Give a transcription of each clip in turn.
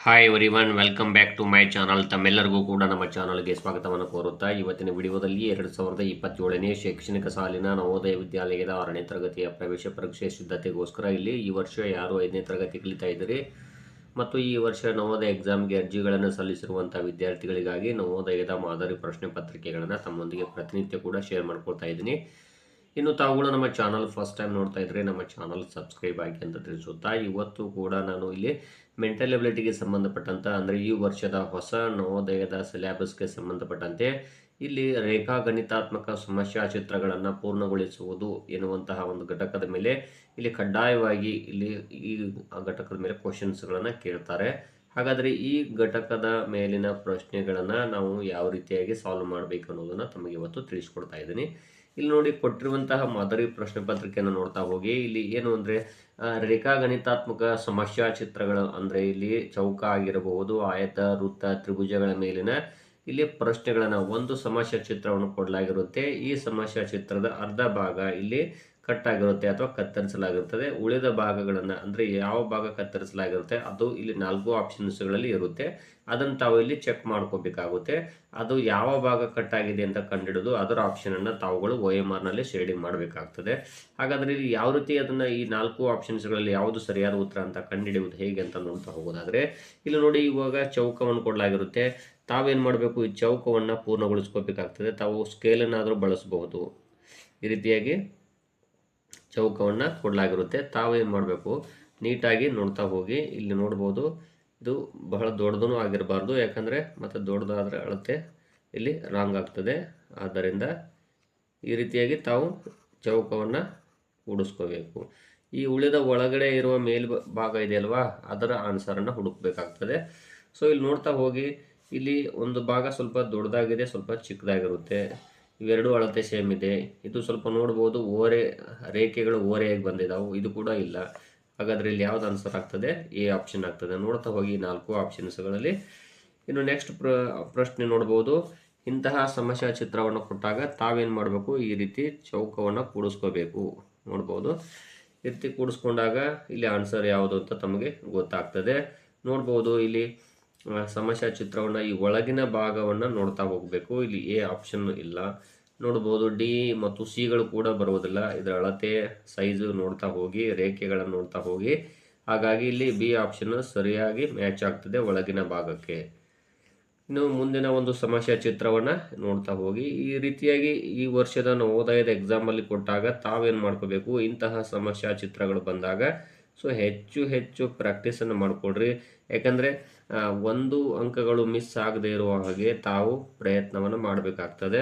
Hi everyone welcome back to my channel. ತಮ್ಮೆಲ್ಲರಿಗೂ ಕೂಡ ನಮ್ಮ ಚಾನಲ್ಗೆ ಸ್ವಾಗತವನ್ನು ಕೋರುತ್ತಾ ಇವತ್ತಿನ ವಿಡಿಯೋದಲ್ಲಿ 2027ನೇ ಶೈಕ್ಷಣಿಕ ಸಾಲಿನ ನವೋದಯ ವಿದ್ಯಾಲಯದ 6ನೇ ತರಗತಿಯ ಪ್ರವೇಶ ಪರೀಕ್ಷೆ ಸಿದ್ಧತೆಗೋಸ್ಕರ ಇಲ್ಲಿ ಈ ವರ್ಷ ಯಾರು 5ನೇ ತರಗತಿ ಕಲಿತಾ ಇದ್ದೀರಿ ಮತ್ತು ಈ ವರ್ಷ ನವೋದಯ ಎಕ್ಸಾಮ್ಗೆ ಅರ್ಜಿಗಳನ್ನು ಸಲ್ಲಿಸಿರುವಂಥ ವಿದ್ಯಾರ್ಥಿಗಳಿಗಾಗಿ ನವೋದಯದ ಮಾದರಿ ಪ್ರಶ್ನೆ ಪತ್ರಿಕೆಗಳನ್ನು ತಮ್ಮೊಂದಿಗೆ ಪ್ರತಿನಿತ್ಯ ಕೂಡ ಶೇರ್ ಮಾಡ್ಕೊಳ್ತಾ ಇದ್ದೀನಿ. ಇನ್ನು ತಾವುಗಳು ನಮ್ಮ ಚಾನಲ್ ಫಸ್ಟ್ ಟೈಮ್ ನೋಡ್ತಾ ಇದ್ರೆ ನಮ್ಮ ಚಾನಲ್ ಸಬ್ಸ್ಕ್ರೈಬ್ ಆಗಿ ಅಂತ ತಿಳಿಸುತ್ತಾ, ಇವತ್ತು ಕೂಡ ನಾನು ಇಲ್ಲಿ ಮೆಂಟಲ್ ಎಬಿಲಿಟಿಗೆ ಸಂಬಂಧಪಟ್ಟಂತ ಅಂದರೆ ಈ ವರ್ಷದ ಹೊಸ ನವೋದಯದ ಸಿಲೆಬಸ್ಗೆ ಸಂಬಂಧಪಟ್ಟಂತೆ ಇಲ್ಲಿ ರೇಖಾ ಗಣಿತಾತ್ಮಕ ಸಮಸ್ಯಾ ಚಿತ್ರಗಳನ್ನು ಪೂರ್ಣಗೊಳಿಸುವುದು ಎನ್ನುವಂತಹ ಒಂದು ಘಟಕದ ಮೇಲೆ ಇಲ್ಲಿ ಕಡ್ಡಾಯವಾಗಿ ಇಲ್ಲಿ ಈ ಘಟಕದ ಮೇಲೆ ಕ್ವಶನ್ಸ್ಗಳನ್ನು ಕೇಳ್ತಾರೆ. ಹಾಗಾದರೆ ಈ ಘಟಕದ ಮೇಲಿನ ಪ್ರಶ್ನೆಗಳನ್ನು ನಾವು ಯಾವ ರೀತಿಯಾಗಿ ಸಾಲ್ವ್ ಮಾಡಬೇಕು ಅನ್ನೋದನ್ನು ತಮಗೆ ಇವತ್ತು ತಿಳಿಸ್ಕೊಡ್ತಾ ಇದ್ದೀನಿ. ಇಲ್ಲಿ ನೋಡಿ, ಕೊಟ್ಟಿರುವಂತಹ ಮಾದರಿ ಪ್ರಶ್ನೆ ಪತ್ರಿಕೆಯನ್ನು ನೋಡ್ತಾ ಹೋಗಿ. ಇಲ್ಲಿ ಏನು ಅಂದರೆ ರೇಖಾ ಗಣಿತಾತ್ಮಕ ಸಮಸ್ಯಾ ಚಿತ್ರಗಳು ಅಂದರೆ ಇಲ್ಲಿ ಚೌಕ ಆಗಿರಬಹುದು, ಆಯತ, ವೃತ್ತ, ತ್ರಿಭುಜಗಳ ಮೇಲಿನ ಇಲ್ಲಿ ಪ್ರಶ್ನೆಗಳನ್ನು ಒಂದು ಸಮಸ್ಯಾ ಚಿತ್ರವನ್ನು ಕೊಡಲಾಗಿರುತ್ತೆ. ಈ ಸಮಸ್ಯಾ ಚಿತ್ರದ ಅರ್ಧ ಭಾಗ ಇಲ್ಲಿ ಕಟ್ ಆಗಿರುತ್ತೆ ಅಥವಾ ಕತ್ತರಿಸಲಾಗಿರುತ್ತದೆ. ಉಳಿದ ಭಾಗಗಳನ್ನು ಅಂದರೆ ಯಾವ ಭಾಗ ಕತ್ತರಿಸಲಾಗಿರುತ್ತೆ ಅದು ಇಲ್ಲಿ 4 ಆಪ್ಷನ್ಸ್ಗಳಲ್ಲಿ ಇರುತ್ತೆ. ಅದನ್ನು ತಾವು ಇಲ್ಲಿ ಚೆಕ್ ಮಾಡ್ಕೋಬೇಕಾಗುತ್ತೆ. ಅದು ಯಾವ ಭಾಗ ಕಟ್ ಆಗಿದೆ ಅಂತ ಕಂಡುಹಿಡಿದು ಅದರ ಆಪ್ಷನನ್ನು ತಾವುಗಳು OMR ನಲ್ಲಿ ಶೇಡಿಂಗ್ ಮಾಡಬೇಕಾಗ್ತದೆ. ಹಾಗಾದರೆ ಇಲ್ಲಿ ಯಾವ ರೀತಿ ಅದನ್ನು ಈ 4 ಆಪ್ಷನ್ಸ್ಗಳಲ್ಲಿ ಯಾವುದು ಸರಿಯಾದ ಉತ್ತರ ಅಂತ ಕಂಡುಹಿಡಿಯುವುದು ಹೇಗೆ ಅಂತ ನೋಡ್ತಾ ಹೋಗೋದಾದರೆ, ಇಲ್ಲಿ ನೋಡಿ, ಇವಾಗ ಚೌಕವನ್ನು ಕೊಡಲಾಗಿರುತ್ತೆ. ತಾವೇನು ಮಾಡಬೇಕು, ಈ ಚೌಕವನ್ನು ಪೂರ್ಣಗೊಳಿಸ್ಕೋಬೇಕಾಗ್ತದೆ. ತಾವು ಸ್ಕೇಲನ್ನಾದರೂ ಬಳಸಬಹುದು. ಈ ರೀತಿಯಾಗಿ ಚೌಕವನ್ನು ಕೊಡಲಾಗಿರುತ್ತೆ. ತಾವೇನು ಮಾಡಬೇಕು, ನೀಟಾಗಿ ನೋಡ್ತಾ ಹೋಗಿ. ಇಲ್ಲಿ ನೋಡ್ಬೋದು, ಇದು ಬಹಳ ದೊಡ್ಡದೂ ಆಗಿರಬಾರ್ದು, ಯಾಕಂದರೆ ಮತ್ತೆ ದೊಡ್ಡದಾದರೆ ಅಳತೆ ಇಲ್ಲಿ ರಾಂಗ್ ಆಗ್ತದೆ. ಆದ್ದರಿಂದ ಈ ರೀತಿಯಾಗಿ ತಾವು ಚೌಕವನ್ನು ಕೂಡಿಸ್ಕೋಬೇಕು. ಈ ಉಳಿದ ಒಳಗಡೆ ಇರುವ ಭಾಗ ಇದೆಯಲ್ವಾ, ಅದರ ಆನ್ಸರನ್ನು ಹುಡುಕಬೇಕಾಗ್ತದೆ. ಸೊ ಇಲ್ಲಿ ನೋಡ್ತಾ ಹೋಗಿ, ಇಲ್ಲಿ ಒಂದು ಭಾಗ ಸ್ವಲ್ಪ ದೊಡ್ಡದಾಗಿದೆ, ಸ್ವಲ್ಪ ಚಿಕ್ಕದಾಗಿರುತ್ತೆ. ಇವೆರಡು ಅಳತೆ ಸೇಮ್ ಇದೆ. ಇದು ಸ್ವಲ್ಪ ನೋಡ್ಬೋದು, ರೇಖೆಗಳು ಓರೆಯಾಗಿ ಬಂದಿದ್ದಾವೆ. ಇದು ಕೂಡ ಇಲ್ಲ. ಹಾಗಾದರೆ ಇಲ್ಲಿ ಯಾವ್ದು ಆನ್ಸರ್ ಆಗ್ತದೆ? ಎ ಆಪ್ಷನ್ ಆಗ್ತದೆ. ನೋಡ್ತಾ ಹೋಗಿ 4 ಆಪ್ಷನ್ಸ್ಗಳಲ್ಲಿ. ಇನ್ನು ನೆಕ್ಸ್ಟ್ ಪ್ರಶ್ನೆ ನೋಡ್ಬೋದು. ಇಂತಹ ಸಮಸ್ಯಾ ಚಿತ್ರವನ್ನು ಕೊಟ್ಟಾಗ ತಾವೇನು ಮಾಡಬೇಕು, ಈ ರೀತಿ ಚೌಕವನ್ನು ಕೂಡಿಸ್ಕೋಬೇಕು. ನೋಡ್ಬೋದು, ಈ ರೀತಿ ಕೂಡಿಸ್ಕೊಂಡಾಗ ಇಲ್ಲಿ ಆನ್ಸರ್ ಯಾವುದು ಅಂತ ತಮಗೆ ಗೊತ್ತಾಗ್ತದೆ. ನೋಡ್ಬೋದು, ಇಲ್ಲಿ ಸಮಸ್ಯಾ ಚಿತ್ರವನ್ನು ಈ ಒಳಗಿನ ಭಾಗವನ್ನು ನೋಡ್ತಾ ಹೋಗಬೇಕು. ಇಲ್ಲಿ ಎ ಆಪ್ಷನ್ ಇಲ್ಲ. ನೋಡ್ಬೋದು, ಡಿ ಮತ್ತು ಸಿಗಳು ಕೂಡ ಬರುವುದಿಲ್ಲ. ಇದರ ಅಳತೆ ಸೈಜು ನೋಡ್ತಾ ಹೋಗಿ, ರೇಖೆಗಳನ್ನು ನೋಡ್ತಾ ಹೋಗಿ. ಹಾಗಾಗಿ ಇಲ್ಲಿ ಬಿ ಆಪ್ಷನ್ ಸರಿಯಾಗಿ ಮ್ಯಾಚ್ ಆಗ್ತದೆ ಒಳಗಿನ ಭಾಗಕ್ಕೆ. ಇನ್ನು ಮುಂದಿನ ಒಂದು ಸಮಸ್ಯಾ ಚಿತ್ರವನ್ನು ನೋಡ್ತಾ ಹೋಗಿ. ಈ ರೀತಿಯಾಗಿ ಈ ವರ್ಷದ ನವೋದಯದ ಎಕ್ಸಾಮಲ್ಲಿ ಕೊಟ್ಟಾಗ ತಾವೇನು ಮಾಡ್ಕೋಬೇಕು, ಇಂತಹ ಸಮಸ್ಯಾ ಚಿತ್ರಗಳು ಬಂದಾಗ ಸೊ ಹೆಚ್ಚು ಪ್ರಾಕ್ಟೀಸನ್ನು ಮಾಡಿಕೊಡ್ರಿ. ಯಾಕಂದರೆ 1 ಅಂಕಗಳು ಮಿಸ್ ಆಗದೆ ಇರುವ ಹಾಗೆ ತಾವು ಪ್ರಯತ್ನವನ್ನು ಮಾಡಬೇಕಾಗ್ತದೆ.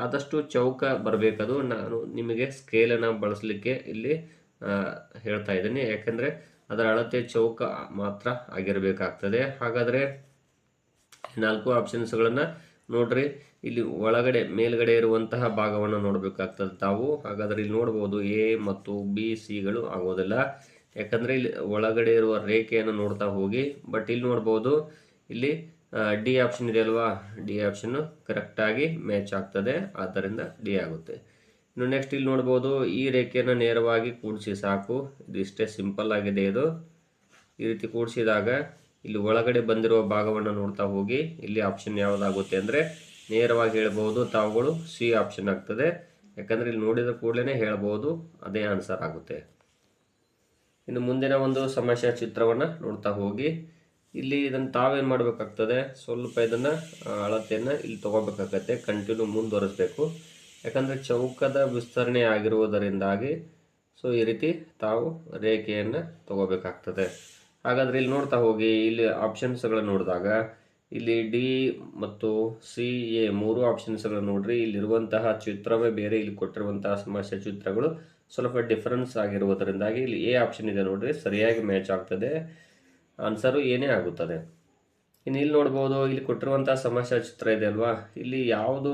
ಆದಷ್ಟು ಚೌಕ ಬರಬೇಕದು. ನಾನು ನಿಮಗೆ ಸ್ಕೇಲನ್ನು ಬಳಸಲಿಕ್ಕೆ ಇಲ್ಲಿ ಹೇಳ್ತಾ ಇದ್ದೀನಿ, ಯಾಕಂದರೆ ಅದರ ಅಳತೆ ಚೌಕ ಮಾತ್ರ ಆಗಿರಬೇಕಾಗ್ತದೆ. ಹಾಗಾದರೆ 4 ಆಪ್ಷನ್ಸ್ಗಳನ್ನು ನೋಡ್ರಿ. ಇಲ್ಲಿ ಒಳಗಡೆ ಮೇಲ್ಗಡೆ ಇರುವಂತಹ ಭಾಗವನ್ನು ನೋಡಬೇಕಾಗ್ತದೆ ತಾವು. ಹಾಗಾದರೆ ಇಲ್ಲಿ ನೋಡ್ಬೋದು, ಎ ಮತ್ತು ಬಿ ಸಿಗಳು ಆಗೋದಿಲ್ಲ, ಯಾಕಂದರೆ ಇಲ್ಲಿ ಒಳಗಡೆ ಇರುವ ರೇಖೆಯನ್ನು ನೋಡ್ತಾ ಹೋಗಿ. ಬಟ್ ಇಲ್ಲಿ ನೋಡ್ಬೋದು, ಇಲ್ಲಿ ಡಿ ಆಪ್ಷನ್ ಇದೆ ಅಲ್ವಾ, ಡಿ ಆಪ್ಷನ್ ಕರೆಕ್ಟಾಗಿ ಮ್ಯಾಚ್ ಆಗ್ತದೆ. ಆದ್ದರಿಂದ ಡಿ ಆಗುತ್ತೆ. ಇನ್ನು ನೆಕ್ಸ್ಟ್ ಇಲ್ಲಿ ನೋಡ್ಬೋದು, ಈ ರೇಖೆಯನ್ನು ನೇರವಾಗಿ ಕೂಡಿಸಿ ಸಾಕು. ಇದು ಇಷ್ಟೇ ಸಿಂಪಲ್ ಆಗಿದೆ. ಇದು ಈ ರೀತಿ ಕೂಡಿಸಿದಾಗ ಇಲ್ಲಿ ಒಳಗಡೆ ಬಂದಿರುವ ಭಾಗವನ್ನು ನೋಡ್ತಾ ಹೋಗಿ. ಇಲ್ಲಿ ಆಪ್ಷನ್ ಯಾವುದಾಗುತ್ತೆ ಅಂದರೆ ನೇರವಾಗಿ ಹೇಳ್ಬೋದು ತಾವುಗಳು, ಸಿ ಆಪ್ಷನ್ ಆಗ್ತದೆ. ಯಾಕಂದರೆ ಇಲ್ಲಿ ನೋಡಿದ ಕೂಡಲೇ ಹೇಳ್ಬೋದು, ಅದೇ ಆನ್ಸರ್ ಆಗುತ್ತೆ. ಇನ್ನು ಮುಂದಿನ ಒಂದು ಸಮಸ್ಯಾ ಚಿತ್ರವನ್ನು ನೋಡ್ತಾ ಹೋಗಿ. ಇಲ್ಲಿ ಇದನ್ನು ತಾವೇನು ಮಾಡಬೇಕಾಗ್ತದೆ, ಸ್ವಲ್ಪ ಇದನ್ನು ಅಳತೆಯನ್ನು ಇಲ್ಲಿ ತೊಗೋಬೇಕಾಗತ್ತೆ. ಕಂಟಿನ್ಯೂ ಮುಂದುವರಿಸಬೇಕು, ಯಾಕಂದರೆ ಚೌಕದ ವಿಸ್ತರಣೆ ಆಗಿರುವುದರಿಂದಾಗಿ. ಸೊ ಈ ರೀತಿ ತಾವು ರೇಖೆಯನ್ನು ತಗೋಬೇಕಾಗ್ತದೆ. ಹಾಗಾದರೆ ಇಲ್ಲಿ ನೋಡ್ತಾ ಹೋಗಿ, ಇಲ್ಲಿ ಆಪ್ಷನ್ಸ್ಗಳನ್ನು ನೋಡಿದಾಗ ಇಲ್ಲಿ ಡಿ ಮತ್ತು ಸಿ, ಎ 3 ಆಪ್ಷನ್ಸ್ಗಳನ್ನು ನೋಡ್ರಿ. ಇಲ್ಲಿರುವಂತಹ ಚಿತ್ರವೇ ಬೇರೆ, ಇಲ್ಲಿ ಕೊಟ್ಟಿರುವಂತಹ ಸಮಸ್ಯೆ ಚಿತ್ರಗಳು ಸ್ವಲ್ಪ ಡಿಫರೆನ್ಸ್ ಆಗಿರುವುದರಿಂದಾಗಿ ಇಲ್ಲಿ ಎ ಆಪ್ಷನ್ ಇದೆ ನೋಡ್ರಿ, ಸರಿಯಾಗಿ ಮ್ಯಾಚ್ ಆಗ್ತದೆ. ಆನ್ಸರು ಏನೇ ಆಗುತ್ತದೆ. ಇನ್ನು ಇಲ್ಲಿ ನೋಡ್ಬೋದು, ಇಲ್ಲಿ ಕೊಟ್ಟಿರುವಂತಹ ಸಮಸ್ಯಾ ಚಿತ್ರ ಇದೆ ಅಲ್ವಾ, ಇಲ್ಲಿ ಯಾವುದು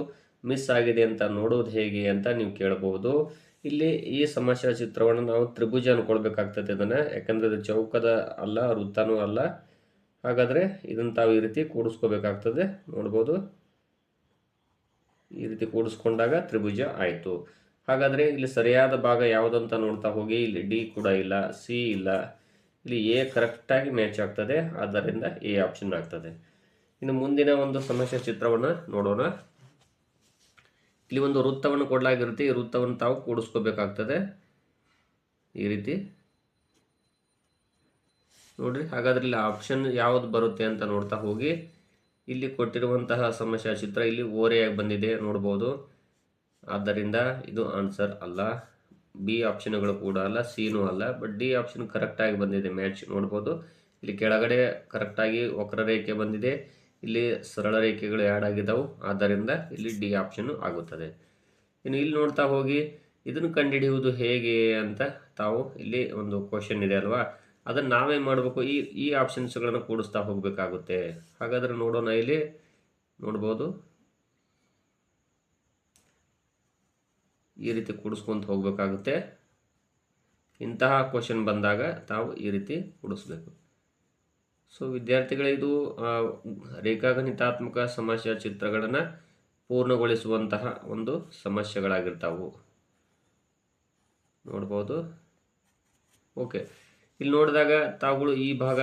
ಮಿಸ್ ಆಗಿದೆ ಅಂತ ನೋಡೋದು ಹೇಗೆ ಅಂತ ನೀವು ಕೇಳಬಹುದು. ಇಲ್ಲಿ ಈ ಸಮಸ್ಯಾ ಚಿತ್ರವನ್ನು ನಾವು ತ್ರಿಭುಜ ಅನ್ಕೊಳ್ಬೇಕಾಗ್ತದೆ ಇದನ್ನು, ಯಾಕಂದರೆ ಇದು ಚೌಕದ ಅಲ್ಲ, ವೃತ್ತನೂ ಅಲ್ಲ. ಹಾಗಾದರೆ ಇದನ್ನು ತಾವು ಈ ರೀತಿ ಕೂಡಿಸ್ಕೋಬೇಕಾಗ್ತದೆ. ನೋಡ್ಬೋದು, ಈ ರೀತಿ ಕೂಡಿಸ್ಕೊಂಡಾಗ ತ್ರಿಭುಜ ಆಯಿತು. ಹಾಗಾದರೆ ಇಲ್ಲಿ ಸರಿಯಾದ ಭಾಗ ಯಾವುದಂತ ನೋಡ್ತಾ ಹೋಗಿ. ಇಲ್ಲಿ ಡಿ ಕೂಡ ಇಲ್ಲ, ಸಿ ಇಲ್ಲ. ಇಲ್ಲಿ ಎ ಕರೆಕ್ಟಾಗಿ ಮ್ಯಾಚ್ ಆಗ್ತದೆ, ಆದ್ದರಿಂದ ಎ ಆಪ್ಷನ್ ಆಗ್ತದೆ. ಇನ್ನು ಮುಂದಿನ ಒಂದು ಸಮಸ್ಯೆ ಚಿತ್ರವನ್ನು ನೋಡೋಣ. ಇಲ್ಲಿ ಒಂದು ವೃತ್ತವನ್ನು ಕೊಡಲಾಗಿರುತ್ತೆ. ಈ ವೃತ್ತವನ್ನು ತಾವು ಕೂಡಿಸ್ಕೋಬೇಕಾಗ್ತದೆ ಈ ರೀತಿ ನೋಡ್ರಿ. ಹಾಗಾದ್ರೆ ಇಲ್ಲಿ ಆಪ್ಷನ್ ಯಾವುದು ಬರುತ್ತೆ ಅಂತ ನೋಡ್ತಾ ಹೋಗಿ. ಇಲ್ಲಿ ಕೊಟ್ಟಿರುವಂತಹ ಸಮಸ್ಯೆ ಚಿತ್ರ ಇಲ್ಲಿ ಓರೆಯಾಗಿ ಬಂದಿದೆ ನೋಡ್ಬೋದು, ಆದ್ದರಿಂದ ಇದು ಆನ್ಸರ್ ಅಲ್ಲ. ಬಿ ಆಪ್ಷನ್ಗಳು ಕೂಡ ಅಲ್ಲ, ಸಿನೂ ಅಲ್ಲ, ಬಟ್ ಡಿ ಆಪ್ಷನ್ ಕರೆಕ್ಟಾಗಿ ಬಂದಿದೆ, ಮ್ಯಾಚ್ ನೋಡ್ಬೋದು. ಇಲ್ಲಿ ಕೆಳಗಡೆ ಕರೆಕ್ಟಾಗಿ ವಕ್ರರೇಖೆ ಬಂದಿದೆ, ಇಲ್ಲಿ ಸರಳ ರೇಖೆಗಳು ಆ್ಯಡ್ ಆಗಿದ್ದಾವೆ, ಆದ್ದರಿಂದ ಇಲ್ಲಿ ಡಿ ಆಪ್ಷನ್ ಆಗುತ್ತದೆ. ಇನ್ನು ಇಲ್ಲಿ ನೋಡ್ತಾ ಹೋಗಿ ಇದನ್ನು ಕಂಡುಹಿಡಿಯುವುದು ಹೇಗೆ ಅಂತ ತಾವು ಇಲ್ಲಿ ಒಂದು ಕ್ವಶನ್ ಇದೆ ಅಲ್ವಾ, ಅದನ್ನು ನಾವೇನು ಮಾಡಬೇಕು, ಈ ಆಪ್ಷನ್ಸ್ಗಳನ್ನು ಕೂಡಿಸ್ತಾ ಹೋಗಬೇಕಾಗುತ್ತೆ. ಹಾಗಾದರೆ ನೋಡೋಣ. ಇಲ್ಲಿ ನೋಡ್ಬೋದು ಈ ರೀತಿ ಕೂಡಿಸ್ಕೊಂತ ಹೋಗಬೇಕಾಗುತ್ತೆ. ಇಂತಹ ಕ್ವಶನ್ ಬಂದಾಗ ತಾವು ಈ ರೀತಿ ಕೂಡಿಸ್ಬೇಕು. ಸೊ ವಿದ್ಯಾರ್ಥಿಗಳೇ, ಇದು ರೇಖಾಗಣಿತಾತ್ಮಕ ಸಮಸ್ಯೆ ಚಿತ್ರಗಳನ್ನು ಪೂರ್ಣಗೊಳಿಸುವಂತಹ ಒಂದು ಸಮಸ್ಯೆಗಳಾಗಿರ್ತಾವು ನೋಡ್ಬೋದು. ಓಕೆ, ಇಲ್ಲಿ ನೋಡಿದಾಗ ತಾವುಗಳು ಈ ಭಾಗ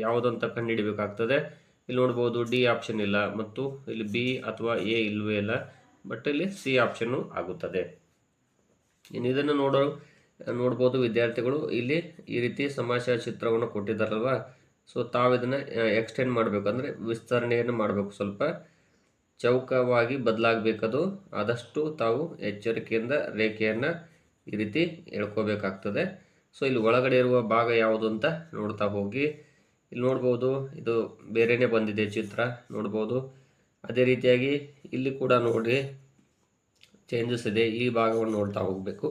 ಯಾವುದು ಅಂತ ಕಂಡುಹಿಡಬೇಕಾಗ್ತದೆ. ಇಲ್ಲಿ ನೋಡ್ಬೋದು ಡಿ ಆಪ್ಷನ್ ಇಲ್ಲ, ಮತ್ತು ಇಲ್ಲಿ ಬಿ ಅಥವಾ ಎ ಇಲ್ಲವೇ ಇಲ್ಲ, ಬಟ್ ಇಲ್ಲಿ ಸಿ ಆಪ್ಷನ್ನು ಆಗುತ್ತದೆ. ಇನ್ನು ಇದನ್ನು ನೋಡ್ಬೋದು ವಿದ್ಯಾರ್ಥಿಗಳು, ಇಲ್ಲಿ ಈ ರೀತಿ ಸಮಸ್ಯೆ ಚಿತ್ರವನ್ನು ಕೊಟ್ಟಿದ್ದಾರಲ್ವ. ಸೊ ತಾವು ಇದನ್ನು ಎಕ್ಸ್ಟೆಂಡ್ ಮಾಡಬೇಕು, ಅಂದರೆ ವಿಸ್ತರಣೆಯನ್ನು ಮಾಡಬೇಕು, ಸ್ವಲ್ಪ ಚೌಕವಾಗಿ ಬದಲಾಗಬೇಕದು. ಆದಷ್ಟು ತಾವು ಎಚ್ಚರಿಕೆಯಿಂದ ರೇಖೆಯನ್ನು ಈ ರೀತಿ ಎಳ್ಕೋಬೇಕಾಗ್ತದೆ. ಸೊ ಇಲ್ಲಿ ಒಳಗಡೆ ಇರುವ ಭಾಗ ಯಾವುದು ಅಂತ ನೋಡ್ತಾ ಹೋಗಿ. ಇಲ್ಲಿ ನೋಡ್ಬೋದು ಇದು ಬೇರೆಯೇ ಬಂದಿದೆ ಚಿತ್ರ ನೋಡ್ಬೋದು. ಅದೇ ರೀತಿಯಾಗಿ ಇಲ್ಲಿ ಕೂಡ ನೋಡಿ ಚೇಂಜಸ್ ಇದೆ, ಈ ಭಾಗವನ್ನು ನೋಡ್ತಾ ಹೋಗಬೇಕು.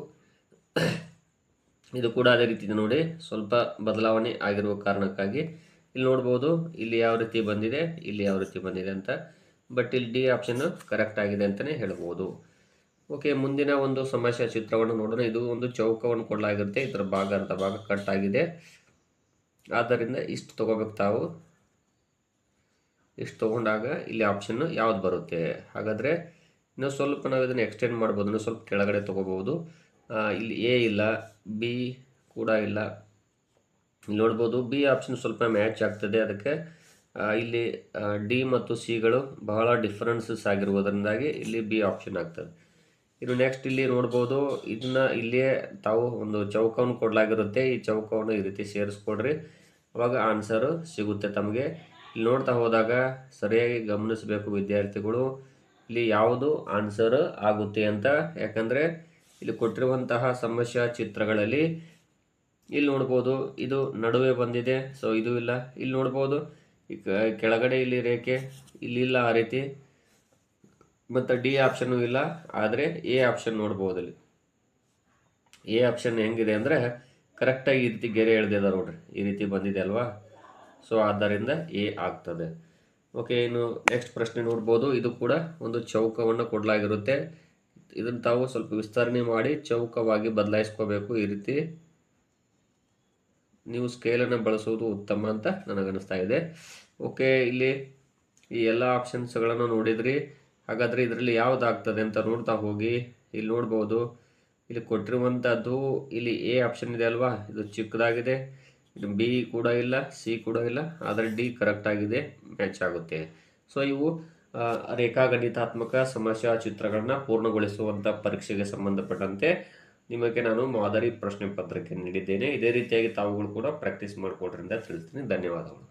ಇದು ಕೂಡ ಅದೇ ರೀತಿ ಇದೆ ನೋಡಿ, ಸ್ವಲ್ಪ ಬದಲಾವಣೆ ಆಗಿರುವ ಕಾರಣಕ್ಕಾಗಿ ಇಲ್ಲಿ ನೋಡ್ಬೋದು ಇಲ್ಲಿ ಯಾವ ರೀತಿ ಬಂದಿದೆ, ಇಲ್ಲಿ ಯಾವ ರೀತಿ ಬಂದಿದೆ ಅಂತ. ಬಟ್ ಇಲ್ಲಿ ಡಿ ಆಪ್ಷನ್ ಕರೆಕ್ಟ್ ಆಗಿದೆ ಅಂತಲೇ ಹೇಳ್ಬೋದು. ಓಕೆ, ಮುಂದಿನ ಒಂದು ಸಮಸ್ಯೆ ಚಿತ್ರವನ್ನು ನೋಡೋಣ. ಇದು ಒಂದು ಚೌಕವನ್ನು ಕೊಡಲಾಗಿರುತ್ತೆ, ಇದರ ಅರ್ಧ ಭಾಗ ಕಟ್ ಆಗಿದೆ, ಆದ್ದರಿಂದ ಇಷ್ಟು ತಗೋಬೇಕು ತಾವು. ಇಷ್ಟು ತಗೊಂಡಾಗ ಇಲ್ಲಿ ಆಪ್ಷನ್ ಯಾವ್ದು ಬರುತ್ತೆ. ಹಾಗಾದರೆ ಇನ್ನೂ ಸ್ವಲ್ಪ ನಾವು ಇದನ್ನು ಎಕ್ಸ್ಟೆಂಡ್ ಮಾಡ್ಬೋದು, ಇನ್ನೂ ಸ್ವಲ್ಪ ಕೆಳಗಡೆ ತೊಗೋಬೋದು. ಇಲ್ಲಿ ಎ ಇಲ್ಲ, ಬಿ ಕೂಡ ಇಲ್ಲ. ಇಲ್ಲಿ ನೋಡ್ಬೋದು ಬಿ ಆಪ್ಷನ್ ಸ್ವಲ್ಪ ಮ್ಯಾಚ್ ಆಗ್ತದೆ, ಅದಕ್ಕೆ ಇಲ್ಲಿ ಡಿ ಮತ್ತು ಸಿಗಳು ಬಹಳ ಡಿಫ್ರೆನ್ಸಸ್ ಆಗಿರುವುದರಿಂದಾಗಿ ಇಲ್ಲಿ ಬಿ ಆಪ್ಷನ್ ಆಗ್ತದೆ. ಇನ್ನು ನೆಕ್ಸ್ಟ್ ಇಲ್ಲಿ ನೋಡ್ಬೋದು, ಇದನ್ನ ಇಲ್ಲಿಯೇ ತಾವು ಒಂದು ಚೌಕವನ್ನು ಕೊಡಲಾಗಿರುತ್ತೆ, ಈ ಚೌಕವನ್ನು ಈ ರೀತಿ ಸೇರಿಸ್ಕೊಡ್ರಿ, ಅವಾಗ ಆನ್ಸರು ಸಿಗುತ್ತೆ ತಮಗೆ. ಇಲ್ಲಿ ನೋಡ್ತಾ ಹೋದಾಗ ಸರಿಯಾಗಿ ಗಮನಿಸಬೇಕು ವಿದ್ಯಾರ್ಥಿಗಳು, ಇಲ್ಲಿ ಯಾವುದು ಆನ್ಸರ್ ಆಗುತ್ತೆ ಅಂತ. ಯಾಕಂದರೆ ಇಲ್ಲಿ ಕೊಟ್ಟಿರುವಂತಹ ಸಮಸ್ಯೆ ಚಿತ್ರಗಳಲ್ಲಿ ಇಲ್ಲಿ ನೋಡ್ಬೋದು ಇದು ನಡುವೆ ಬಂದಿದೆ, ಸೊ ಇದು ಇಲ್ಲ. ಇಲ್ಲಿ ನೋಡ್ಬೋದು ಈ ಕೆಳಗಡೆ ಇಲ್ಲಿ ರೇಖೆ ಇಲ್ಲಿಲ್ಲ ಆ ರೀತಿ, ಮತ್ತು ಡಿ ಆಪ್ಷನ್ನು ಇಲ್ಲ, ಆದರೆ ಎ ಆಪ್ಷನ್ ನೋಡ್ಬೋದು. ಇಲ್ಲಿ ಎ ಆಪ್ಷನ್ ಹೆಂಗಿದೆ ಅಂದರೆ ಕರೆಕ್ಟಾಗಿ ಈ ರೀತಿ ಗೆರೆ ಎಳೆದಿದೆ ನೋಡ್ರಿ, ಈ ರೀತಿ ಬಂದಿದೆ ಅಲ್ವಾ. ಸೊ ಆದ್ದರಿಂದ ಎ ಆಗ್ತದೆ. ಓಕೆ, ಇನ್ನು ನೆಕ್ಸ್ಟ್ ಪ್ರಶ್ನೆ ನೋಡ್ಬೋದು. ಇದು ಕೂಡ ಒಂದು ಚೌಕವನ್ನು ಕೊಡಲಾಗಿರುತ್ತೆ, ಇದನ್ನು ತಾವು ಸ್ವಲ್ಪ ವಿಸ್ತರಣೆ ಮಾಡಿ ಚೌಕವಾಗಿ ಬದಲಾಯಿಸ್ಕೋಬೇಕು. ಈ ರೀತಿ ನೀವು ಸ್ಕೇಲನ್ನು ಬಳಸುವುದು ಉತ್ತಮ ಅಂತ ನನಗನ್ನಿಸ್ತಾ ಇದೆ. ಓಕೆ, ಇಲ್ಲಿ ಈ ಎಲ್ಲ ಆಪ್ಷನ್ಸ್ಗಳನ್ನು ನೋಡಿದ್ರಿ. ಹಾಗಾದರೆ ಇದರಲ್ಲಿ ಯಾವುದಾಗ್ತದೆ ಅಂತ ನೋಡ್ತಾ ಹೋಗಿ. ಇಲ್ಲಿ ನೋಡ್ಬೋದು ಇಲ್ಲಿ ಕೊಟ್ಟಿರುವಂಥದ್ದು ಇಲ್ಲಿ ಎ ಆಪ್ಷನ್ ಇದೆ ಅಲ್ವಾ, ಇದು ಚಿಕ್ಕದಾಗಿದೆ. ಇದು ಬಿ ಕೂಡ ಇಲ್ಲ, ಸಿ ಕೂಡ ಇಲ್ಲ, ಆದರೆ ಡಿ ಕರೆಕ್ಟ್ ಆಗಿದೆ, ಮ್ಯಾಚ್ ಆಗುತ್ತೆ. ಸೊ ಇವು ರೇಖಾಗಣಿತಾತ್ಮಕ ಸಮಸ್ಯಾ ಚಿತ್ರಗಳನ್ನ ಪೂರ್ಣಗೊಳಿಸುವಂಥ ಪರೀಕ್ಷೆಗೆ ಸಂಬಂಧಪಟ್ಟಂತೆ ನಿಮಗೆ ನಾನು ಮಾದರಿ ಪ್ರಶ್ನೆ ಪತ್ರಿಕೆ ನೀಡಿದ್ದೇನೆ. ಇದೇ ರೀತಿಯಾಗಿ ತಾವುಗಳು ಕೂಡ ಪ್ರಾಕ್ಟೀಸ್ ಮಾಡಿಕೊಡ್ರಿ ಅಂತ ತಿಳಿಸ್ತೀನಿ. ಧನ್ಯವಾದಗಳು.